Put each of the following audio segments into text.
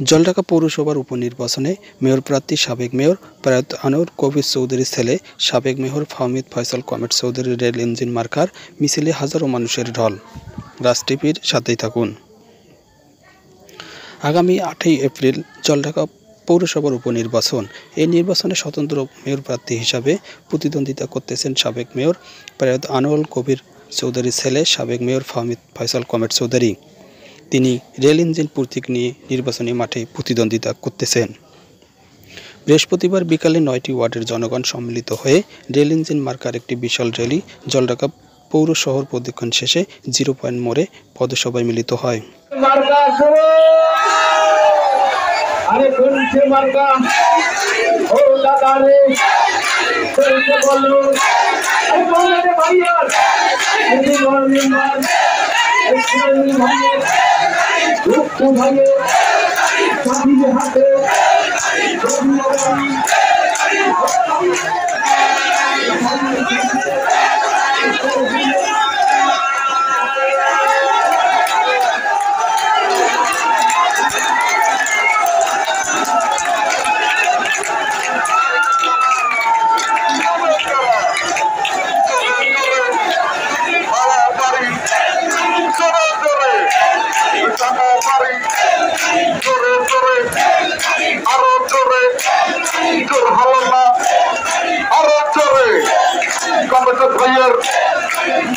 জলঢাকা পৌরসভার উপনির্বাচনে মেয়র প্রার্থী সাবেক মেয়র প্রয়াত আনোয়ার কবির চৌধুরীর ছেলে সাবেক মেয়র ফাহমিদ ফয়সাল কমেট চৌধুরীর রেল ইঞ্জিন মার্কার মিছিলে হাজারো মানুষের ঢল। রাজ টিভির সাথেই থাকুন। আগামী 8ই এপ্রিল জলঢাকা পৌরসভার উপনির্বাচন। এই নির্বাচনে স্বতন্ত্র মেয়র প্রার্থী হিসাবে প্রতিদ্বন্দ্বিতা করতেছেন সাবেক মেয়র প্রয়াত আনোয়ার কবির চৌধুরীর ছেলে সাবেক মেয়র ফাহমিদ ফয়সাল কমেট চৌধুরী। তিনি রেল ইঞ্জিন প্রতীক নিয়ে নির্বাচনী মাঠে প্রতিদ্বন্দ্বিতা করতেছেন। বৃহস্পতিবার বিকালে 9টি ওয়ার্ডের জনগণ সম্মিলিত হয়ে রেল ইঞ্জিন মার্কার একটি বিশাল র্যালি জলঢাকা পৌর শহর প্রদক্ষিণ শেষে 0 পয়েন্ট মোড়ে পথসভায় মিলিত হয়।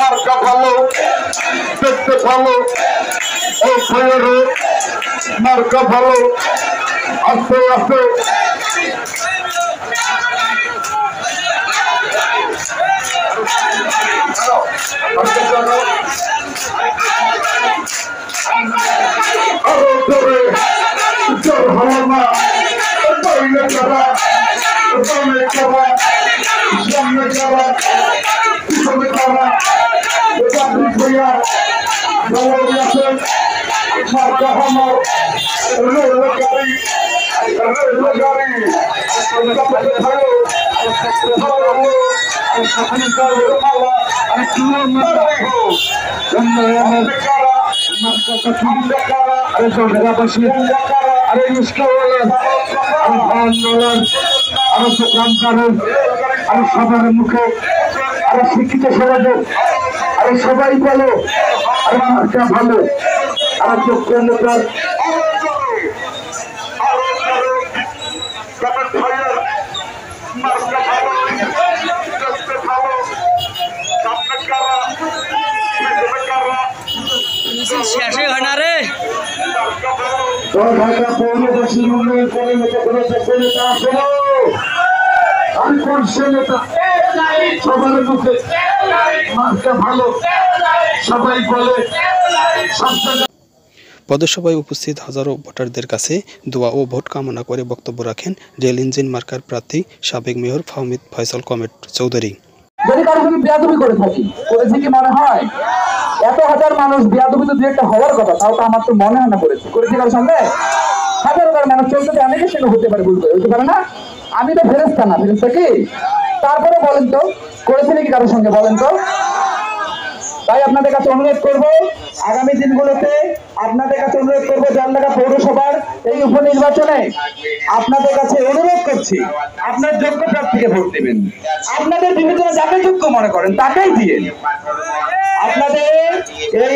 মার্কা ভালো, দেখতে ভালো, ও ভাইয়ের মার্কা ভালো, আস্তে আস্তে আরো জোরে জোর হলো না, বাইরে যারা সামনে যারা সামনে যারা পিছনে যারা যাত্রী ভাইয়া ভালো আছে মার্কা ভালো, রেল গাড়ি ভালো সবার মুখে আরো শিক্ষিত সমাজের আরো সবাই বলো আর মার্কা ভালো আর যোগ্য নেতা শেষই হয় না রে। ঢাকা পৌরবাসীর উন্নয়ন করে কোনো যোগ্য নেতা আসে না, আর করছে নেতা সবার মুখে মার্কা ভালো সবাই বলে। পদসভায় উপস্থিত হাজারো ভোটারদের কাছে দোয়া ও ভোট কামনা করে বক্তব্য রাখেন রেল ইঞ্জিন মার্কার প্রার্থী সাবেক মেয়র ফাহমিদ ফয়সাল কমেট চৌধুরী। যদি কারো যদি বেয়াদবি করে থাকি, করেছে কি মনে হয়? এত হাজার মানুষ বেয়াদবি তো দু একটা হওয়ার কথা, তাও তো আমার তো মনে হয় না করেছে। করেছে কারোর সঙ্গে? হাজার হাজার মানুষ চলতে অনেকের সঙ্গে হতে পারে, বুঝতে হতে পারে না। আমি তো ফেরেশতা না, ফেরেশতা কি? তারপরে বলেন তো করেছে নাকি কারোর সঙ্গে, বলেন তো। তাই আপনাদের কাছে অনুরোধ করব, আগামী দিনগুলোতে আপনাদের কাছে অনুরোধ করবো জলঢাকা পৌরসভার এই উপনির্বাচনে আপনাদের কাছে অনুরোধ করছি, আপনার যোগ্য প্রার্থীকে ভোট দেবেন। আপনাদের বিবেচনা যাকে যোগ্য মনে করেন তাকেই দিয়ে, আপনাদের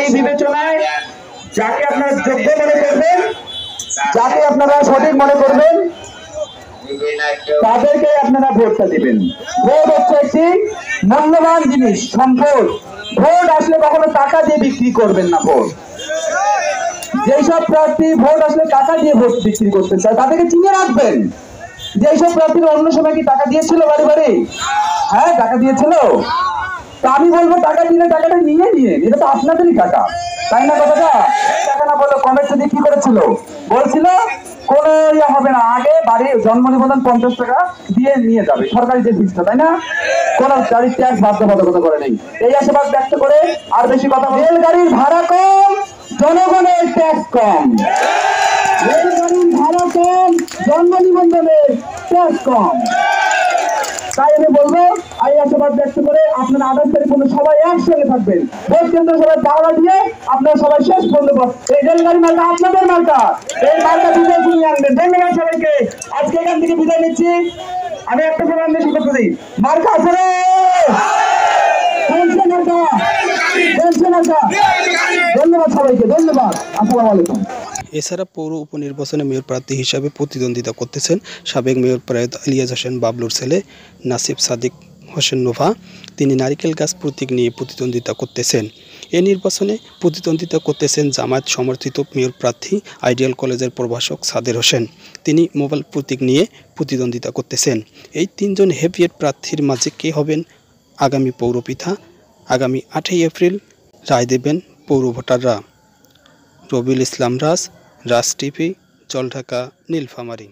এই বিবেচনায় যাকে আপনারা যোগ্য মনে করবেন, যাকে আপনারা সঠিক মনে করবেন, তাদেরকে আপনারা ভোটটা দিবেন। ভোট হচ্ছে একটি মূল্যবান জিনিস, সম্পদ। ভোট আসলে কখনো টাকা দিয়ে বিক্রি করবেন না। ভোট যেসব প্রার্থী ভোট আসলে টাকা দিয়ে ভোট বিক্রি করতে চায় তাদেরকে চিনে রাখবেন। যেসব প্রার্থীরা অন্য সময় কি টাকা দিয়েছিল বাড়ি বাড়ি? হ্যাঁ, টাকা দিয়েছিল। তা আমি বলবো টাকা দিলে টাকাটা নিয়ে নিয়ে, এটা তো আপনাদেরই টাকা, তাই না? কথাটা টাকা না বললো কমেন্ট যদি কি করেছিল, বলছিল কোন ইয়ে হবে না, আগে বাড়ি জন্ম নিবন্ধন 50 টাকা দিয়ে নিয়ে যাবে, সরকারি যে ফিসটা, তাই না? কোন গাড়ির ট্যাক্স বাধ্যবাধকতা করে নেই। এই আশাবাদ ব্যক্ত করে আর বেশি কথা, রেল গাড়ির ভাড়া কম, জনগণের ট্যাক্স কম। রেল গাড়ির ভাড়া কম, জন্ম নিবন্ধনের ট্যাক্স কম। তাই আমি বলবো এই আশাবাদ ব্যক্ত করে আপনারা 28 তারিখ পর্যন্ত সবাই একসঙ্গে থাকবেন। ভোট কেন্দ্র সবাই দাওয়া দিয়ে আপনারা সবাই শেষ পর্যন্ত এই রেলগাড়ি মার্কা আপনাদের মার্কা, এই মার্কা বিজয় নিয়ে আনবেন। ধন্যবাদ সবাইকে। আজকে এখান থেকে বিদায় নিচ্ছি। আমি একটা প্রোগ্রাম নিয়ে শুরু করি। মার্কা আছে রে, ধন্যবাদ সবাইকে, ধন্যবাদ, আসসালামু আলাইকুম। এছাড়া পৌর উপনির্বাচনে মেয়র প্রার্থী হিসাবে প্রতিদ্বন্দ্বিতা করতেছেন সাবেক মেয়র প্রয়াত ইলিয়াস হোসেন বাবলুর ছেলে নাসিব সাদিক হোসেন নোভা। তিনি নারিকেল গাছ প্রতীক নিয়ে প্রতিদ্বন্দ্বিতা করতেছেন। এই নির্বাচনে প্রতিদ্বন্দ্বিতা করতেছেন জামায়াত সমর্থিত মেয়র প্রার্থী আইডিয়াল কলেজের প্রভাষক সাদের হোসেন। তিনি মোবাইল প্রতীক নিয়ে প্রতিদ্বন্দ্বিতা করতেছেন। এই তিনজন হেভিয়েট প্রার্থীর মাঝে কে হবেন আগামী পৌরপিতা, আগামী 8ই এপ্রিল রায় দেবেন পৌর ভোটাররা। রবিউল ইসলাম রাজ, রাজ টিভি, জলঢাকা, নীলফামারী।